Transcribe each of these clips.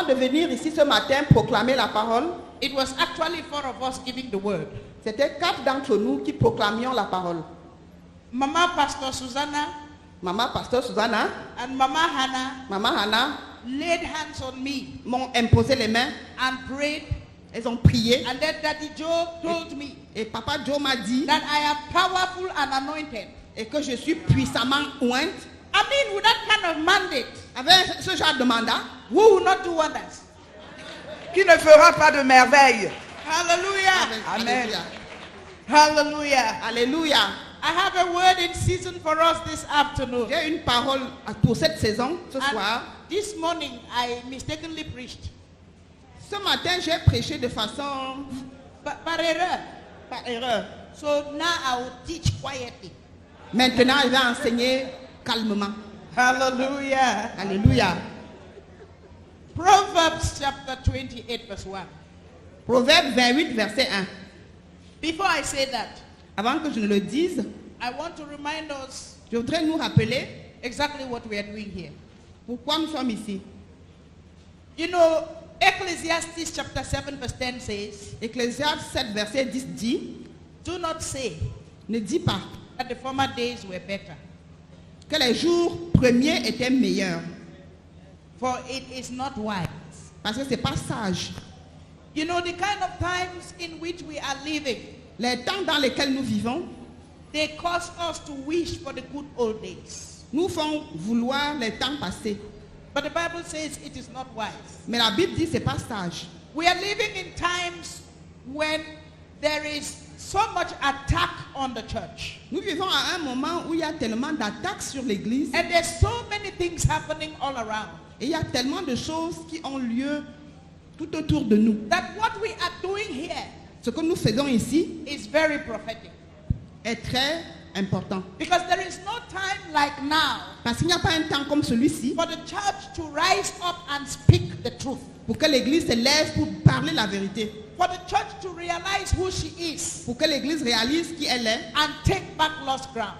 Avant de venir ici ce matin proclamer la parole, it was actually 4 of us giving the word. c'était 4 d'entre nous qui proclamions la parole. Mama Pastor Susanna Maman Pasteur Susanna, and Mama Hannah Maman Hannah laid hands on me m'ont imposé les mains, and prayed. elles ont prié. And then Daddy Joe told me Et Papa Joe m'a dit that I am powerful and anointed. et que je suis puissamment ointe. I mean, with that kind of mandate, Avec ce genre de mandat, who will not do wonders? Qui ne fera pas de merveille? Hallelujah. Amen. Hallelujah. Alléluia. I have a word in season for us this afternoon. J'ai une parole pour cette saison, ce And soir. this morning, I mistakenly preached. Ce matin, j'ai prêché de façon Par erreur. par erreur. So now I will teach quietly. Maintenant, je vais enseigner calmement. Hallelujah. Alléluia. Proverbs chapter 28 verse 1. Proverbe 28, verset 1. Before I say that, Avant que je ne le dise, I want to remind us je voudrais nous rappeler exactly what we are doing here. pourquoi nous sommes ici. You know, Ecclesiastes chapter 7 verse 10 says, Ecclésiaste 7, verset 10 dit, do not say ne dis pas that the former days were better, que les jours premiers étaient meilleurs, for it is not wise. parce que ce n'est pas sage. You know, the kind of times in which we are living, Les temps dans lesquels nous vivons they cause us to wish for the good old days. nous font vouloir les temps passés. But the Bible says it is not wise. Mais la Bible dit que ce n'est pas sage. We are living in times when there is so much attack on the church. Nous vivons à un moment où il y a tellement d'attaques sur l'Église And there's so many things happening all around et il y a tellement de choses qui ont lieu tout autour de nous. that what we are doing here Ce que nous faisons ici is very prophetic. est très important. Because there is no time like now Parce qu'il n'y a pas un temps comme celui-ci for the church to rise up and speak the truth. pour que l'Église se lève pour parler la vérité. For the church to realize who she is Pour que l'Église réalise qui elle est and take back lost ground.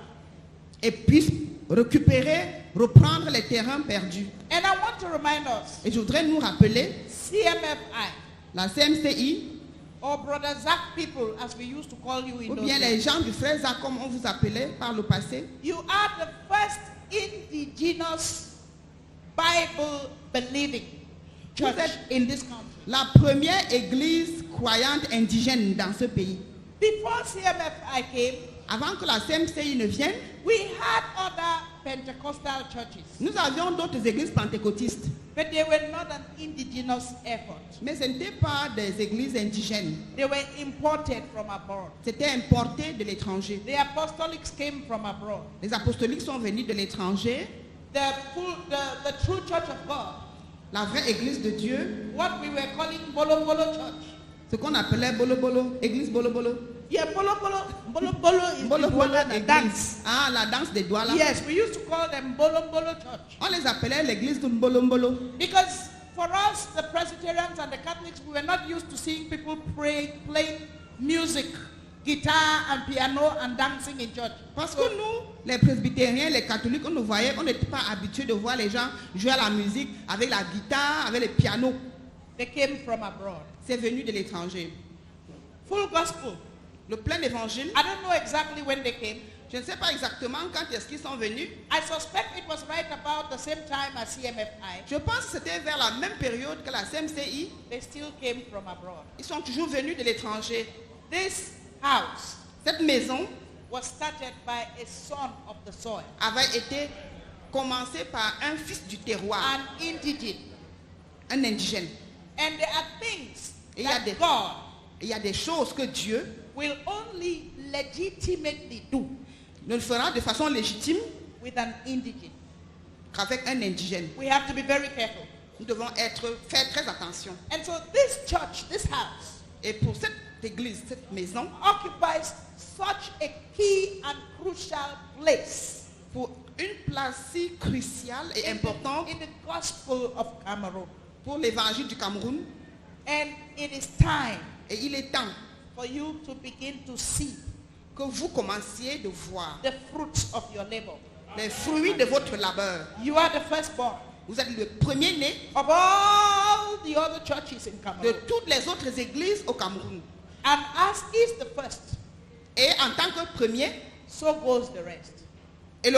et puisse récupérer, reprendre les terrains perdus. And I want to remind us, Et je voudrais nous rappeler CMFI, la CMCI or Brother Zach people, as we used to call you in ou those bien les days. gens du frère Zach comme on vous appelait par le passé. You are the first indigenous Bible believing church in this country. La première église croyante indigène dans ce pays. Before CMFI came, Avant que la CMCI ne vienne, we had other Pentecostal churches, nous avions d'autres églises pentecôtistes. but they were not an indigenous effort. Mais ce n'étaient pas des églises indigènes. They were imported from abroad. C'était importé de l'étranger. The apostolics came from abroad. Les apostoliques sont venus de l'étranger. The true church of God, La vraie église de Dieu, what we were calling Bolo Bolo Church. ce qu'on appelait Bolo Bolo, église Bolo Bolo. Yeah, Bolo Bolo. Bolo Bolo is Bolo the Bolo one that église. dance. Ah, la danse des doigts là. Yes, we used to call them Bolo Bolo Church. On les appelait l'église de Bolo Bolo. Because for us, the Presbyterians and the Catholics, we were not used to seeing people playing music, guitar and piano and dancing in church. Parce que nous, les presbytériens, les catholiques, on nous voyait, on n'était pas habitués de voir les gens jouer à la musique avec la guitare, avec le piano. They came from abroad. C'est venu de l'étranger. Full gospel. Le plein évangile, I don't know exactly when they came. je ne sais pas exactement quand est-ce qu'ils sont venus. I suspect it was right about the same time as CMFI. Je pense que c'était vers la même période que la CMCI. They still came from abroad. Ils sont toujours venus de l'étranger. This house Cette maison was started by a son of the soil, avait été commencée par un fils du terroir, an indigene. un indigène. And there are things Et il y a that des- God Il y a des choses que Dieu will only legitimately do ne le fera de façon légitime with an indigene. qu'avec un indigène. We have to be very careful. Nous devons faire très attention. And so this church, this house, Et pour cette église, cette maison, occupies such a key and crucial place pour une place si cruciale et importante in the gospel of Cameroon. pour l'évangile du Cameroun. And it is time Et il est temps for you to begin to see que vous commenciez de voir the fruits of your labor. les fruits de votre labeur. You are the firstborn Vous êtes le premier-né of all all the other churches in de Cameroon. toutes les autres églises au Cameroun. And as is the first, Et en tant que premier, so goes the rest. et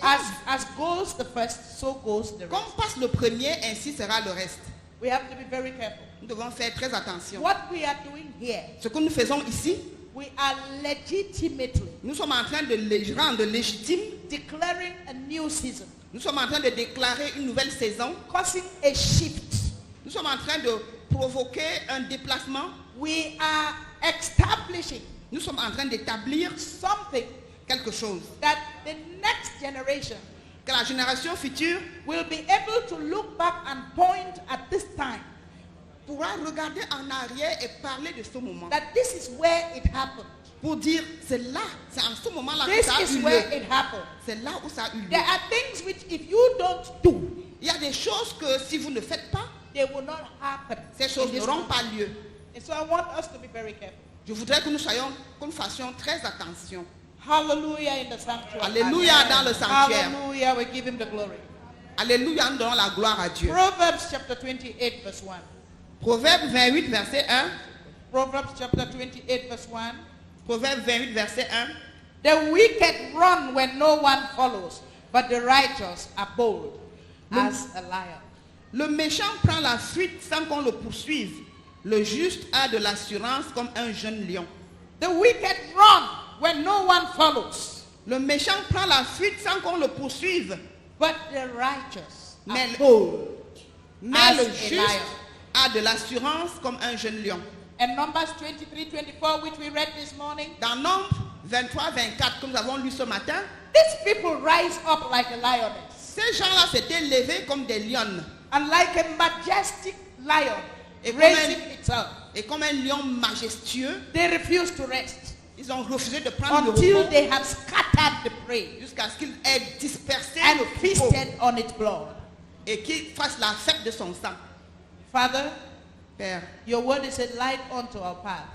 As goes the first, so goes the comme rest. passe le premier, ainsi sera le reste. We have to be very careful. Nous devons faire très attention. What we are doing here, Ce que nous faisons ici, we are legitimately nous sommes en train de rendre légitime. declaring a new season, Nous sommes en train de déclarer une nouvelle saison. causing a shift. Nous sommes en train de provoquer un déplacement. We are establishing Nous sommes en train d'établir something quelque chose. that the next generation Que la génération future will be able to look back and point at this time pourra regarder en arrière et parler de ce moment. that this is where it happened. Pour dire, c'est là, c'est en ce moment-là que This ça a is eu where lieu. it happened. C'est là où ça a eu lieu. There are things which if you don't do, Il y a des choses que si vous ne faites pas, they will not happen. ces choses in this n'auront world. pas lieu. And so I want us to be very careful. Je voudrais que nous fassions très attention. Hallelujah in the sanctuary. Alléluia dans le sanctuaire. Hallelujah, we give him the glory. Alléluia, nous donnons la gloire à Dieu. Proverbs chapter 28 verse 1. Proverbe 28, verset 1. Proverbs chapter 28 verse 1. Proverbe 28, verset 1. The wicked run when no one follows, but the righteous are bold as a lion. Le méchant prend la fuite sans qu'on le poursuive. Le juste a de l'assurance comme un jeune lion. The wicked run when no one follows, Le méchant prend la fuite sans qu'on le poursuive. but the righteous are Mais, bold mais as le a juste lion. a de l'assurance comme un jeune lion. And Numbers 23-24, which we read this morning, Dans Nombre 23, 24, que nous avons lu ce matin, these people rise up like a lioness, ces gens-là s'étaient levés comme des lionnes. and like a majestic lion Et comme raising un- itself, Et comme un lion majestueux, they refuse to rest ils ont refusé de prendre le until repos they have scattered the prey jusqu'à ce qu'ils aient dispersé and le troupeau feasted on its blood. et qu'ils fassent la fête de son sang. Father, Père, your word is a light unto our path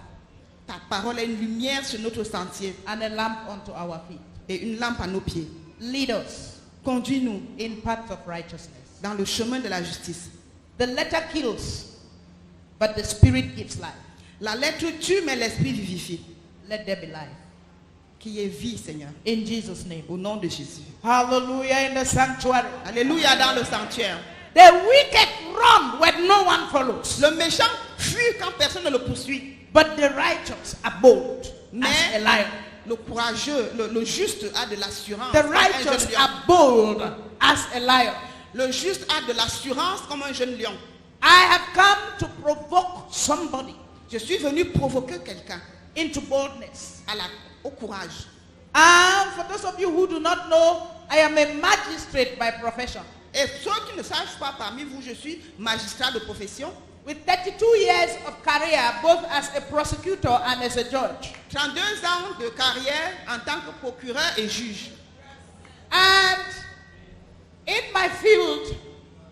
ta parole est une lumière sur notre sentier and a lamp unto our feet. et une lampe à nos pieds. Lead us Conduis-nous in paths of righteousness. dans le chemin de la justice. The letter kills, but the spirit gives life. La lettre tue, mais l'esprit vivifie. Let there be life. Qui est vie, Seigneur. In Jesus' name. Au nom de Jésus. Hallelujah in the sanctuary. Alléluia dans le sanctuaire. The wicked run when no one follows, Le méchant fuit quand personne ne le poursuit. but the righteous are bold as a Mais lion. le courageux, le juste a de l'assurance. The comme un righteous jeune lion. are bold as a lion. Le juste a de l'assurance comme un jeune lion. I have come to provoke somebody Je suis venu provoquer quelqu'un into boldness. au courage. And for those of you who do not know, I am a magistrate by profession. Et ceux qui ne savent pas parmi vous, je suis magistrat de profession. With 32 years of career, both as a prosecutor and as a judge. 32 ans de carrière en tant que procureur et juge. And in my field,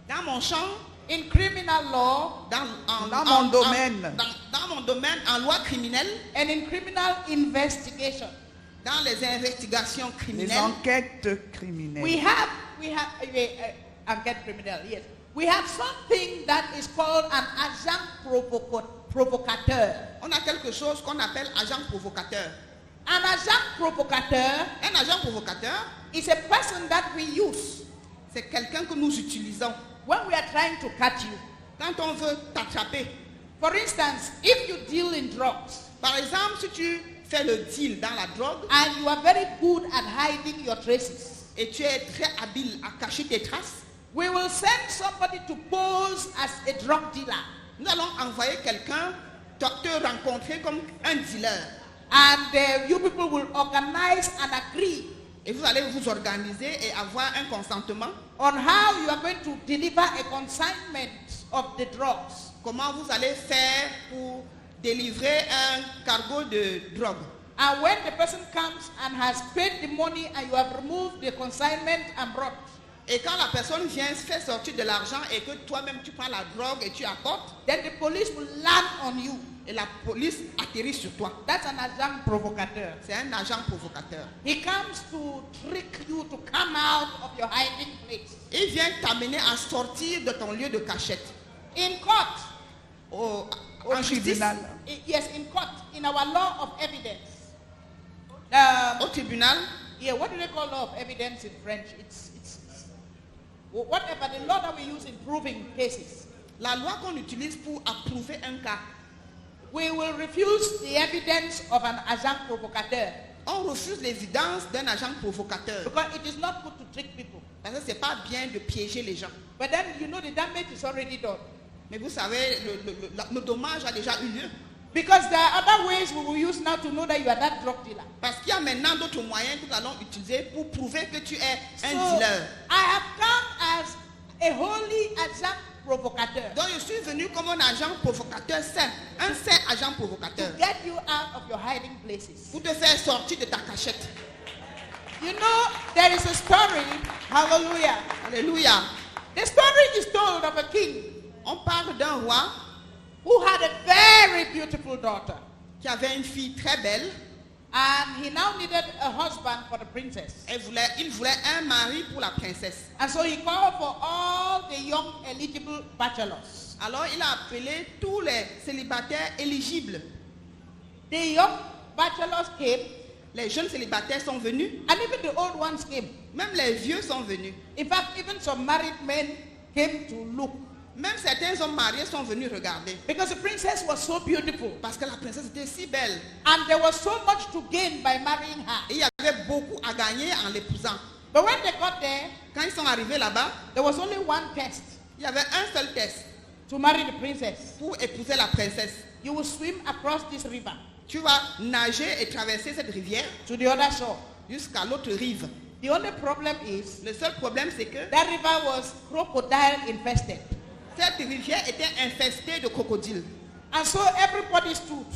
Dans mon champ, in criminal law Dans mon domaine. Dans mon domaine, en loi criminelle, and in criminal investigation, dans les investigations Les criminelles, enquêtes criminelles. we have enquête criminal, yes. We have something that is called an agent provocateur. on a quelque chose qu'on appelle agent provocateur. An agent provocateur Un agent provocateur, is a person that we use c'est quelqu'un que nous utilisons when we are trying to catch you. quand on veut t'attraper. For instance, if you deal in drugs Par exemple, si tu fais le deal dans la drogue and you are very good at hiding your traces, et tu es très habile à cacher tes traces, we will send somebody to pose as a drug dealer. nous allons envoyer quelqu'un te rencontrer comme un dealer. And you people will organize and agree Et vous allez vous organiser et avoir un consentement. on how you are going to deliver a consignment of the drugs. Comment vous allez faire pour délivrer un cargo de drogue. And when the person comes and has paid the money and you have removed the consignment and brought, Et quand la personne vient faire sortir de l'argent et que toi-même tu prends la drogue et tu apportes, then the police will land on you. et la police atterrit sur toi. That's an agent provocateur. C'est un agent provocateur. He comes to trick you to come out of your hiding place. Il vient t'amener à sortir de ton lieu de cachette. In court. En justice, tribunal. Yes, in court. In our law of evidence. au tribunal, Yeah, what do they call law of evidence in French? It's whatever the law that we use in proving cases. la loi qu'on utilise pour approuver un cas. We will refuse the evidence of an agent provocateur On refuse l'évidence d'un agent provocateur. because it is not good to trick people. Parce que c'est pas bien de piéger les gens. But then you know the damage is already done. Mais vous savez, le dommage a déjà eu lieu. Because there are other ways we will use now to know that you are that drug dealer. Parce qu'il y a maintenant d'autres moyens que nous allons utiliser pour prouver que tu es un So dealer. I have come as a holy agent provocateur Donc je suis venu comme un agent provocateur saint, un saint agent to provocateur, get you out of your hiding places. pour te faire sortir de ta cachette. You know, there is a story, hallelujah. Alléluia. The story is told of a king On parle d'un roi who had a very beautiful daughter. qui avait une fille très belle. And he now needed a husband for the princess. Il voulait un mari pour la princesse. And so he called for all the young eligible bachelors. Alors il a appelé tous les célibataires éligibles. The young bachelors came, Les jeunes célibataires sont venus. and even the old ones came. Même les vieux sont venus. In fact, even some married men came to look. Même certains hommes mariés sont venus regarder. Because the princess was so beautiful. Parce que la princesse était si belle. And there was so much to gain by marrying her. Et il y avait beaucoup à gagner en l'épousant. But when they got there, Quand ils sont arrivés là-bas, there was only one test il y avait un seul test to marry the princess. pour épouser la princesse. You will swim across this river Tu vas nager et traverser cette rivière to the other shore. jusqu'à l'autre rive. The only problem is Le seul problème, c'est que that river was crocodile infested. cette rivière était infestée de crocodiles. And so everybody stood.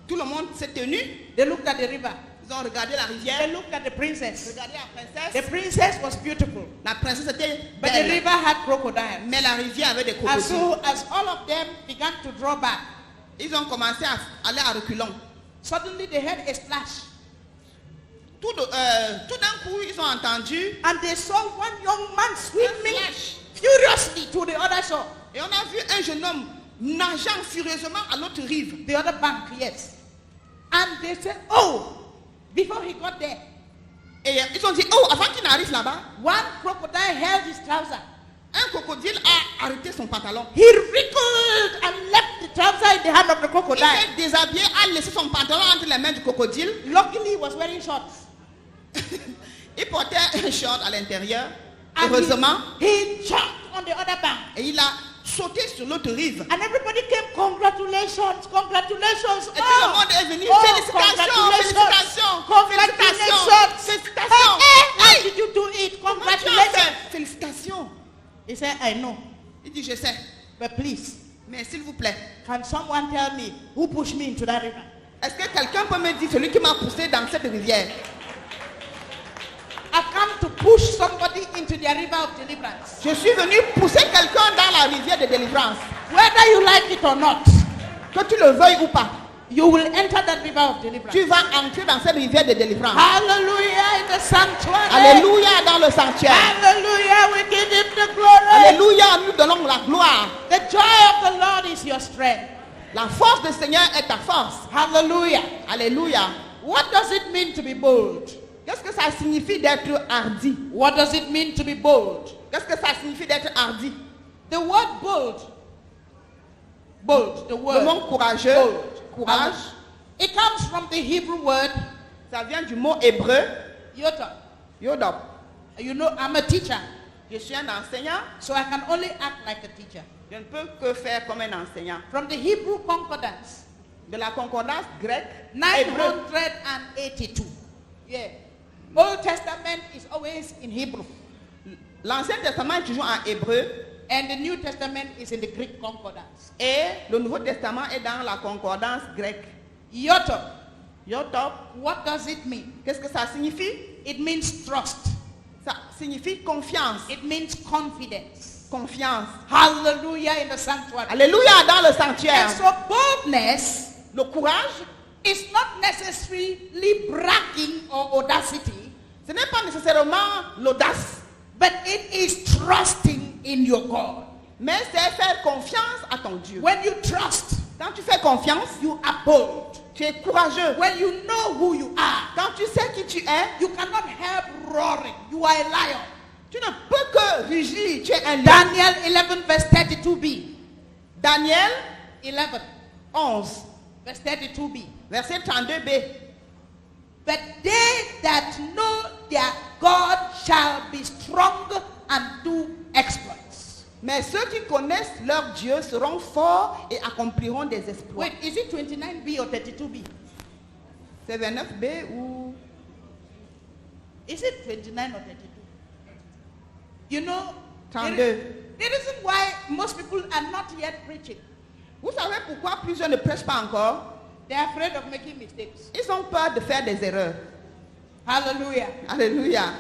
Tout le monde s'est tenu. They looked at the river. Ils ont regardé la They rivière, looked at the princess. regardé la The princesse. princess was beautiful. La princesse était But the belle, river had crocodiles. mais la rivière avait des And crocodiles. so as all of them began to draw back, Ils ont commencé à aller à reculons. suddenly they heard a splash. Tout d'un coup, ils ont entendu And they saw one young man un swimming flash. furiously to the other shore. Et on a vu un jeune homme nageant furieusement à l'autre rive. The other bank, yes. And they said, oh, before he got there, Et ils ont dit, oh, avant qu'il n'arrive là-bas, one crocodile held his trouser. un crocodile a arrêté son pantalon. He wriggled and left the trouser in the hand of the Il crocodile. s'est déshabillé, a laissé son pantalon entre les mains du crocodile. Luckily, he was wearing shorts. Il portait un short à l'intérieur, And heureusement, he jumped on the other bank. et il a sauté sur l'autre rive. And everybody came, congratulations, congratulations. Et tout le monde est venu, félicitations, félicitations, félicitations, félicitations. How Hey, did you do it? comment tu as Congratulations. fait? Félicitations. He said, I know, Il dit, je sais, but please, mais s'il vous plaît, can someone tell me who pushed me into that river? est-ce que quelqu'un peut me dire celui qui m'a poussé dans cette rivière? I've come to push somebody into the river of deliverance. Je suis venu pousser quelqu'un dans la rivière de délivrance. Whether you like it or not, Que tu le veuilles ou pas, you will enter that river of deliverance. tu vas entrer dans cette rivière de délivrance. Hallelujah in the sanctuary. Alléluia dans le sanctuaire. Hallelujah, we give him the glory. Alléluia, nous donnons la gloire. The joy of the Lord is your strength. La force du Seigneur est ta force. Hallelujah. Alléluia. What does it mean to be bold? Qu'est-ce que ça signifie d'être hardi? What does it mean to be bold? Qu'est-ce que ça signifie d'être hardi? The word bold. Bold. The Le word. mot courageux, Bold. courage, It comes from the Hebrew word ça vient du mot hébreu, yota. yodop. You know, I'm a teacher, Je suis un enseignant, so I can only act like a teacher. je ne peux que faire comme un enseignant. From the Hebrew concordance, De la concordance grecque, hébreu. 982. Yeah. Old Testament is always in Hebrew, L'Ancien Testament est toujours en hébreu and the New Testament is in the Greek concordance. et le Nouveau Testament est dans la concordance grecque. Yoto. Yodop, What does it mean? qu'est-ce que ça signifie? It means trust. Ça signifie confiance, It means confidence. confiance. Hallelujah in the sanctuary. Alléluia dans le And sanctuaire. so boldness Le courage, is not necessarily bragging or audacity, ce n'est pas nécessairement l'audace, but it is trusting in your God. Mais c'est faire confiance à ton Dieu. When you trust, Quand tu fais confiance, you are bold. tu es courageux. When you know who you are, Quand tu sais qui tu es, you cannot help roaring. You are a lion. tu ne peux que rugir. Tu es un lion. Daniel 11 verse 32b. Daniel 11 11, verse 32b. verset 32b. But they that know their God shall be strong and do exploits. Mais ceux qui connaissent leur Dieu seront forts et accompliront des exploits. Wait, is it 29b or 32b? C'est 29b ou... Is it 29 or 32? You know, 32. the reason why most people are not yet preaching, Vous savez pourquoi plusieurs ne prêchent pas encore? they are afraid of making mistakes. Ils ont peur de faire des erreurs. Hallelujah. Alléluia.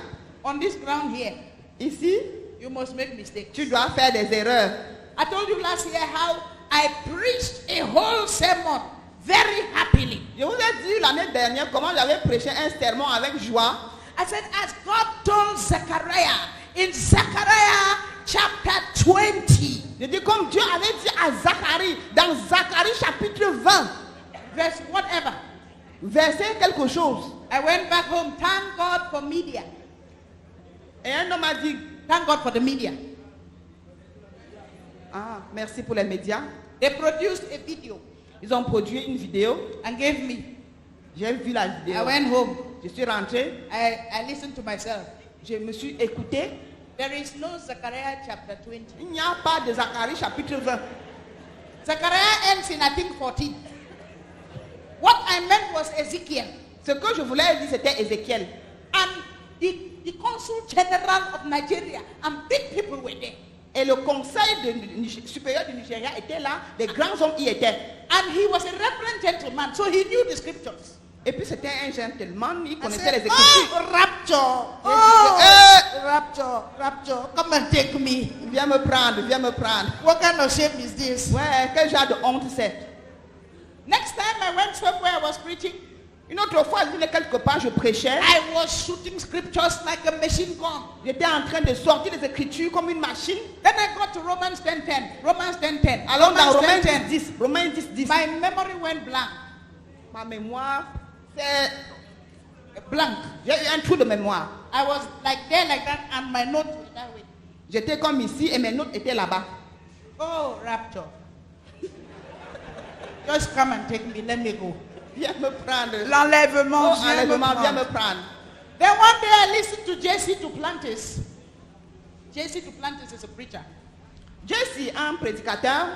On this ground here, Ici, you must make mistakes. tu dois faire des erreurs. I told you last year how I preached a whole sermon very happily. Je vous ai dit l'année dernière comment j'avais prêché un sermon avec joie. I said, as God told Zechariah in Zechariah chapter 20, Je dis comme Dieu avait dit à Zacharie, dans Zacharie chapitre 20, verse whatever. verset quelque chose. I went back home. Thank God for media. Et un homme a dit, Thank God for the media. ah, merci pour les médias. They produced a video Ils ont produit une vidéo. and gave me. J'ai vu la vidéo. I went home. Je suis rentré. I listened to myself. Je me suis écouté. There is no Zechariah chapter 20. Il n'y a pas de Zacharie chapitre 20. Zechariah ends in, I think, 14. What I meant was Ezekiel. Ce que je voulais dire, c'était Ézéchiel. And the consul general of Nigeria and big people were there. Et le conseil supérieur du Nigeria était là. Les grands hommes y étaient. And he was a reverend gentleman, so he knew the scriptures. Et puis c'était un gentleman. Il I connaissait said, les écritures. oh, rapture. Oh, Rapture. Come and take me. Viens me prendre, viens me prendre. What kind of shame is this? Ouais, quel genre de honte c'est. Next time I went somewhere I was preaching, Une autre fois, je venais quelque part, je prêchais. I was shooting scriptures like a machine gun. J'étais en train de sortir les écritures comme une machine. Then I got to Romans 10:10. Romans 10:10. Alors dans Romains 10:10. 10, Romains 10, 10. My memory went blank. Ma mémoire, c'est... Blank. J'ai eu un trou de mémoire. I was like there like that and my note was that way. J'étais comme ici et mes notes étaient là-bas. Oh, rapture. Just come and take me. Let me go. Viens me prendre. L'enlèvement Oh, vient me enlèvement, viens me prendre. prendre. Then one day I listened to JC Duplantis. JC Duplantis is a preacher. Jesse, un prédicateur,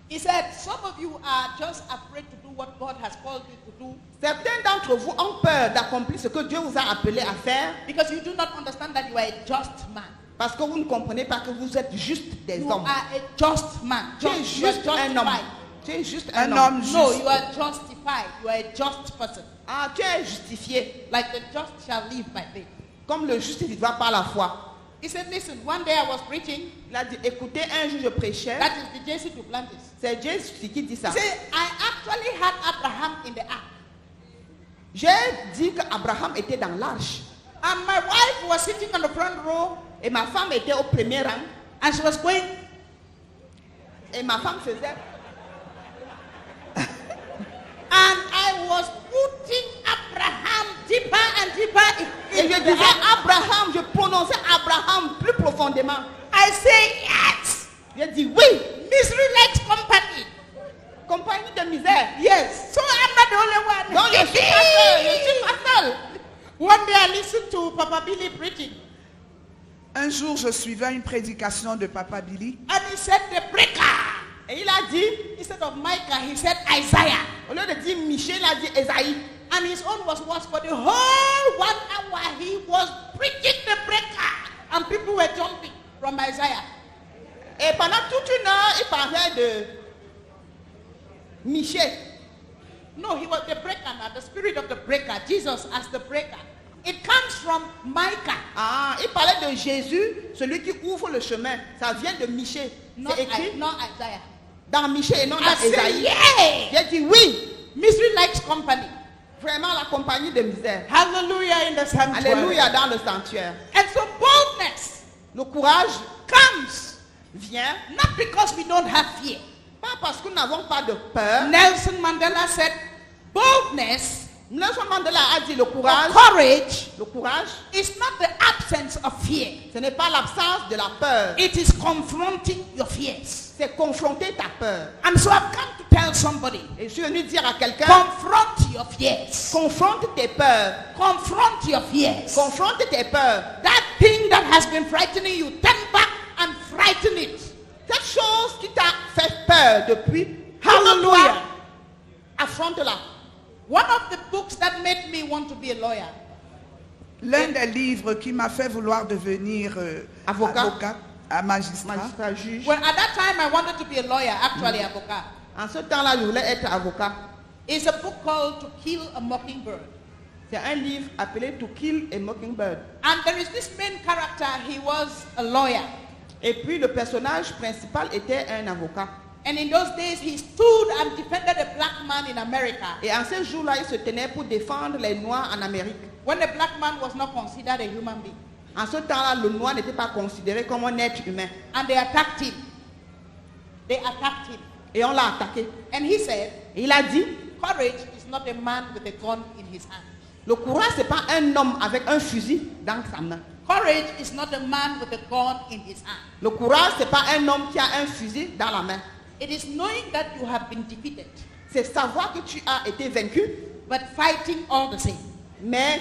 He said, some of you are just afraid to do what God has called you to do certains d'entre vous ont peur d'accomplir ce que Dieu vous a appelé à faire because you do not understand that you are a just man. parce que vous ne comprenez pas que vous êtes juste des You hommes. are a just man. Tu es Just, you are juste un homme. justified. Tu es juste Un un homme homme. juste. No, you are justified. You are a just person. Ah, tu es justifié. Like the just shall live by faith. Comme le juste vivra par la foi. He said, listen, one day I was preaching. Il a dit, écoutez, un jour je prêchais. That is the JC Duplantis. C'est Jésus qui dit ça. He said, I actually had Abraham in the ark. J'ai dit qu'Abraham était dans l'arche. And my wife was sitting on the front row Et ma femme était au premier rang. and she was going, Et ma femme faisait. and I was putting Abraham deeper and deeper Et in je the disais ark. Abraham, je prononçais Abraham plus profondément. I say, yes, J'ai dit oui, Israelite company. compagnie de misère. Yes. So I'm not the only one. Donc je suis pas seul, je suis pas seul. One day I listened to Papa Billy preaching, Un jour, je suivais une prédication de Papa Billy. and he said the breaker. Et il a dit, Instead of Micah, he said Isaiah. au lieu de dire Michel, il a dit Esaïe. And his own was worse. For the whole 1 hour, he was preaching the breaker. And people were jumping from Isaiah. Et pendant toute une heure, il parlait de Michel. No, he was the breaker now, the spirit of the breaker. Jesus as the breaker. It comes from Micah, Ah, il parlait de Jésus, celui qui ouvre le chemin. Ça vient de Michel. not, C'est écrit not Isaiah. dans Michel et non I dans say, Esaïe. yeah! J'ai dit oui, Misery likes company. vraiment la compagnie de misère. Hallelujah in the sanctuary. Alléluia dans le sanctuaire. And so boldness Le courage comes vient not because we don't have fear. pas parce que nous n'avons pas de peur. Nelson Mandela said, boldness Nelson Mandela a dit le or courage courage is not the absence of fear. ce n'est pas l'absence de la peur, It is confronting your fears. c'est confronter ta peur. And so I've come to tell somebody, Et je suis venu dire à quelqu'un, confront your fears. confronte tes peurs, Confront your fears. confronte tes peurs. That thing that has been frightening you, turn back and frighten it. Cette chose qui t'a fait peur depuis, Hallelujah. affronte-la. One of the books that made me want to be a lawyer L'un des livres qui m'a fait vouloir devenir Avocat. magistrat. Magistrat, juge. Well, at that time, I wanted to be a lawyer, actually, avocat. En ce temps-là, je voulais être avocat. It's a book called To Kill a Mockingbird. C'est un livre appelé To Kill a Mockingbird. And there is this main character, he was a lawyer. Et puis le personnage principal était un avocat. And in those days, he stood and defended a black man in America Et en ce jour-là, il se tenait pour défendre les Noirs en Amérique. when the black man was not considered a human being. En ce temps-là, le Noir n'était pas considéré comme un être humain. And they attacked him. They attacked him. Et on l'a attaqué. And he said, Et il a dit, courage is not a man with a gun in his hand. le courage, ce n'est pas un homme avec un fusil dans sa main. Courage is not a man with a gun in his hand. Le courage, ce n'est pas un homme qui a un fusil dans la main. It is knowing that you have been defeated, C'est savoir que tu as été vaincu, but fighting all the same. mais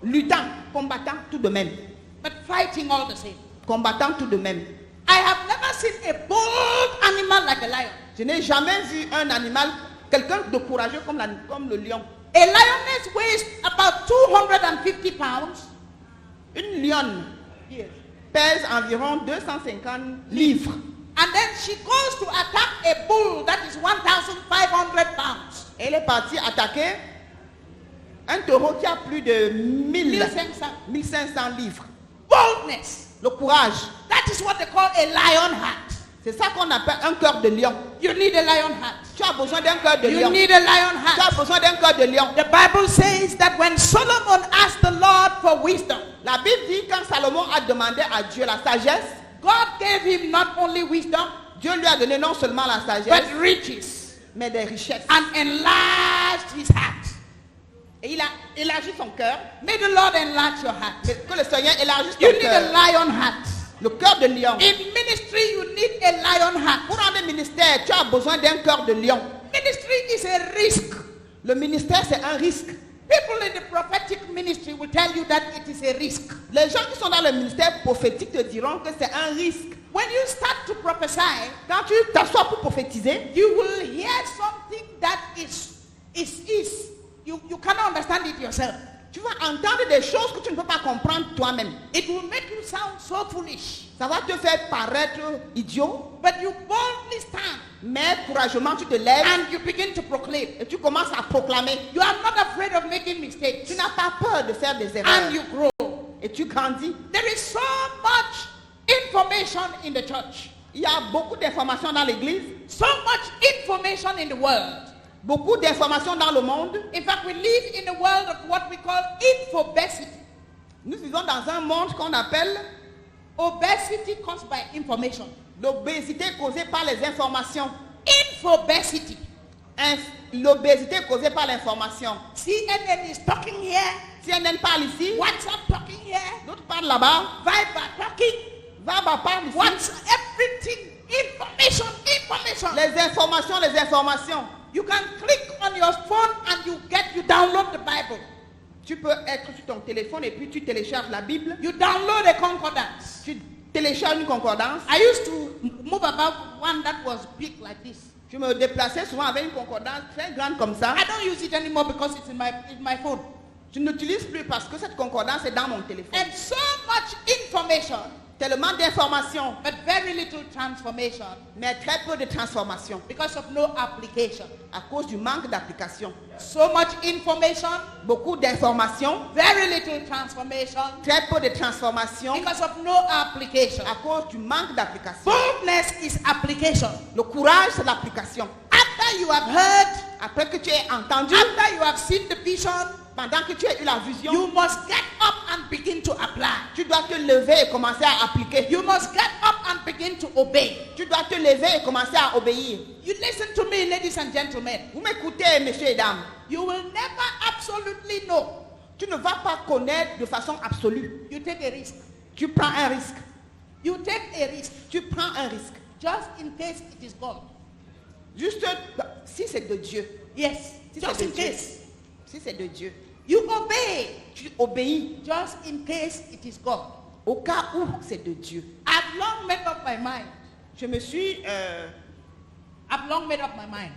luttant, combattant tout de même. But fighting all the same. Combattant tout de même. I have never seen a bold animal like a lion. Je n'ai jamais vu un animal, quelqu'un de courageux comme le lion. A lioness weighs about 250 pounds. Une lionne Yes. pèse environ 250 livres. And then she goes to attack a bull that is 1,500 pounds. Elle est partie attaquer un taureau qui a plus de 1500 livres. Boldness. Le courage, That is what they call a lion heart. c'est ça qu'on appelle un cœur de lion. You need a lion heart. Tu as besoin d'un cœur de You lion. need a lion Tu as heart. besoin d'un cœur de lion. The Bible says that when Solomon asked the Lord for wisdom, La Bible dit quand Salomon a demandé à Dieu la sagesse, God gave him not only wisdom, Dieu lui a donné non seulement la but sagesse, riches, mais des richesses. and enlarged his heart. Et il a élargi son cœur. May the Lord enlarge your heart. Mais que le Seigneur élargisse You ton need a cœur. lion heart. Le cœur de lion. In ministry, you need a lion heart. Pour rendre ministère, tu as besoin d'un cœur de lion. Ministry is a risk. Le ministère, c'est un risque. People in the prophetic ministry will tell you that it is a risk. Les gens qui sont dans le ministère prophétique te diront que c'est un risque. When you start to prophesy, Quand tu t'assois pour prophétiser, you will hear something that you cannot understand it yourself. tu vas entendre des choses que tu ne peux pas comprendre toi-même. It will make you sound so foolish. Ça va te faire paraître idiot, But you boldly stand mais courageusement tu te lèves and you begin to proclaim. et tu commences à proclamer. You are not afraid of making mistakes. Tu n'as pas peur de faire des And erreurs you grow. et tu grandis. There is so much information in the church. Il y a beaucoup d'informations dans l'église, So much information in the world. beaucoup d'informations dans le monde. In fact, we live in a world of what we call infobesity. Nous vivons dans un monde qu'on appelle Obesity caused by information. l'obésité causée par les informations. Infobesity. L'obésité causée par l'information. CNN is talking here. CNN parle ici, WhatsApp talking here. d'autres parlent là-bas, Viber talking. Vaba parle ici. What's everything? Information, information. Les informations. You can click on your phone and you download the Bible. Tu peux être sur ton téléphone et puis tu télécharges la Bible. You download a concordance. Tu télécharges une concordance. I used to move about one that was big like this. Je me déplaçais souvent avec une concordance très grande comme ça. I don't use it anymore because it's in my phone. Je n'utilise plus parce que cette concordance est dans mon téléphone. And so much information, Tellement d'informations, but very little transformation mais très peu de transformation because of no application. à cause du manque d'application. So much information, Beaucoup d'informations, very little transformation très peu de transformation because of no application. à cause du manque d'application. Boldness is application. Le courage, c'est l'application. After you have heard, Après que tu aies entendu, after you have seen the vision, pendant que tu as eu la vision, you must get up and begin to apply. tu dois te lever et commencer à appliquer. You must get up and begin begin to obey. Tu dois te lever et commencer à obéir. You listen to me, ladies and gentlemen. Vous m'écoutez, messieurs et dames. You will never absolutely know. Tu ne vas pas connaître de façon absolue. You take a risk. Tu prends un risque. You take a risk Tu prends un risque. just in case it is God. Juste si c'est de Dieu. Yes, Si just c'est in de Dieu. case. Si c'est de Dieu. You obey Tu obéis just in case it is God. au cas où c'est de Dieu. I've long made up my mind. Je me suis... I've long made up my mind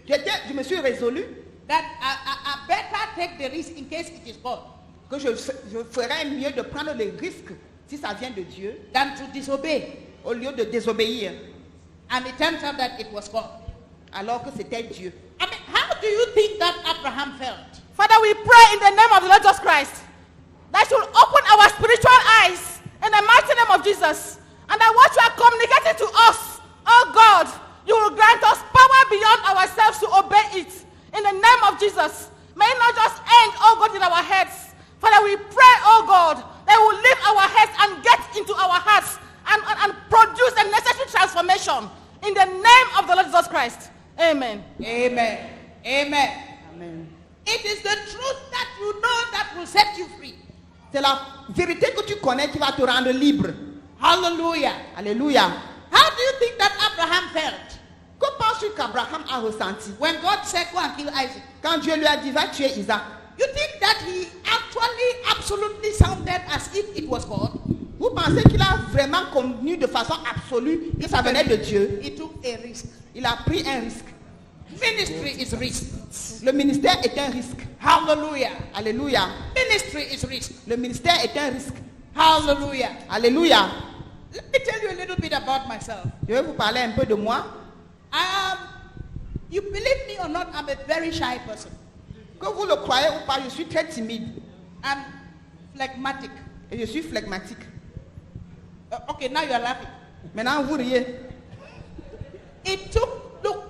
je me suis résolu that I better take the risk in case it is God que je ferais mieux de prendre le risque si ça vient de Dieu than to disobey. au lieu de désobéir And it turns out that it was God. alors que c'était Dieu. I mean, how do you think that Abraham felt? Father, we pray in the name of the Lord Jesus Christ that you will open our spiritual eyes in the mighty name of Jesus, and that what you are communicating to us, oh God, you will grant us power beyond ourselves to obey it. In the name of Jesus, may it not just end, oh God, in our heads. Father, we pray, oh God, that we will leave our heads and get into our hearts and produce the necessary transformation in the name of the Lord Jesus Christ. Amen. Amen. Amen. Amen. It is the truth that you know that will set you free. C'est la vérité que tu connais qui va te rendre libre. Hallelujah. Alléluia. How do you think that Abraham felt Que penses-tu qu'Abraham a ressenti when God said, go and kill Isaac? quand Dieu lui a dit, va tuer Isaac? You think that he actually absolutely sounded as if it was God? Vous pensez qu'il a vraiment connu de façon absolue que ça venait de Dieu? He took a risk. Il a pris un risque. Ministry is risk. Le ministère est un risque. Hallelujah. Alléluia. Ministry is risk. Le ministère est un risque. Hallelujah. Alléluia. Let me tell you a little bit about myself. Je vais vous parler un peu de moi. You believe me or not, I'm a very shy person. Que vous le croyez ou pas, je suis très timide I'm phlegmatic. et je suis phlegmatique. Okay, now you are laughing. Maintenant, vous riez. Look,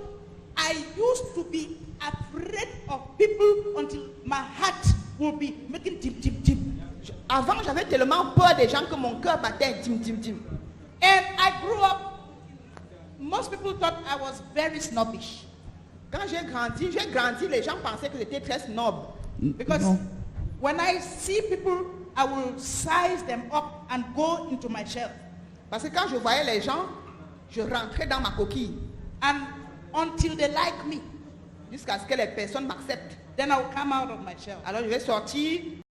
I used to be afraid of people until my heart will be making tim, tim, tim. Avant, j'avais tellement peur des gens que mon cœur battait tim, tim, tim. And I grew up, most people thought I was very snobbish. Quand j'ai grandi, les gens pensaient que j'étais très snob. Because when I see people, I will size them up and go into my shell. Parce que quand je voyais les gens, je rentrais dans ma coquille And until they like me, jusqu'à ce que les personnes m'acceptent. then I will come out of my shell. Alors je vais sortir